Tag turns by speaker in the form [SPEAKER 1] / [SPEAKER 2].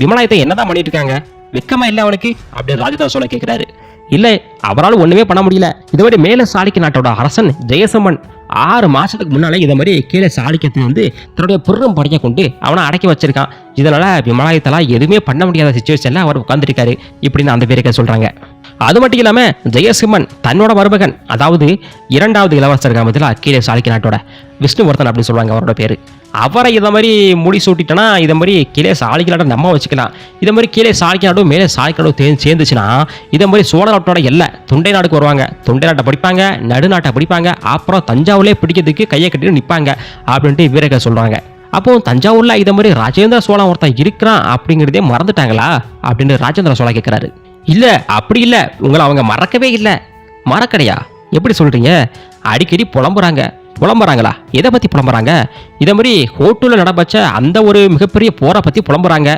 [SPEAKER 1] விமலாயத்தை என்னதான் பண்ணிட்டு இருக்காங்க, வெக்கமா இல்ல அவனுக்கு அப்படின்னு ராஜேந்திர சோழன் கேட்கிறாரு. இல்லை, அவரால் ஒண்ணுமே பண்ண முடியல. இது மாதிரி மேல சாளுக்கிய நாட்டோட அரசன் ஜெயசிம்மன் 6 மாசத்துக்கு முன்னாலே இதை மாதிரி கீழே சாளுக்கியத்தை தன்னுடைய பெரும் படையை கொண்டு அவனை அடக்கி வச்சிருக்கான். இதனால விமலாயத்தெல்லாம் எதுவுமே பண்ண முடியாத சிச்சுவேஷன்ல அவர் உட்கார்ந்துருக்காரு இப்படின்னு அந்த பேருக்க சொல்றாங்க. அது மட்டும் இல்லாம ஜெயசிம்மன் தன்னோட மருமகன், அதாவது 2வது இளவரசர் கிராமத்தில் கீழே சாளுக்கிய நாட்டோட விஷ்ணுவர்தன் அப்படின்னு சொல்லுவாங்க அவரோட பேரு. அவரை இதை மாதிரி முடி சூட்டிட்டோன்னா இதை மாதிரி கீழே சாளுக்கிய நாட்டை நம்ம வச்சுக்கலாம். இதை மாதிரி கீழே சாளுக்கிய நாடும் மேலே சாளுக்கிய நாடும் சேர்ந்துச்சுன்னா இதை மாதிரி சோழ நாட்டோட எல்லை தொண்டை நாட்டுக்கு வருவாங்க. தொண்டை நாட்டை படிப்பாங்க, நடுநாட்டை படிப்பாங்க, அப்புறம் தஞ்சாவூர்லேயே பிடிக்கிறதுக்கு கையை கட்டிட்டு நிற்பாங்க அப்படின்ட்டு வீரர்கள் சொல்றாங்க. அப்போ தஞ்சாவூர்ல இதை மாதிரி ராஜேந்திர சோழன் ஒருத்தன் இருக்கிறான் அப்படிங்கிறதே மறந்துட்டாங்களா அப்படின்னு ராஜேந்திர சோழன் கேட்கிறாரு. இல்ல, அப்படி இல்ல, உங்களை அவங்க மறக்கவே இல்லை. மறக்கடையா? எப்படி சொல்றீங்க? அடிக்கடி புலம்புறாங்களா? எதை பத்தி புலம்புறாங்க? இதை மாதிரி ஹோட்டலில் நடப்பச்ச அந்த ஒரு மிகப்பெரிய போரை பத்தி புலம்புறாங்க.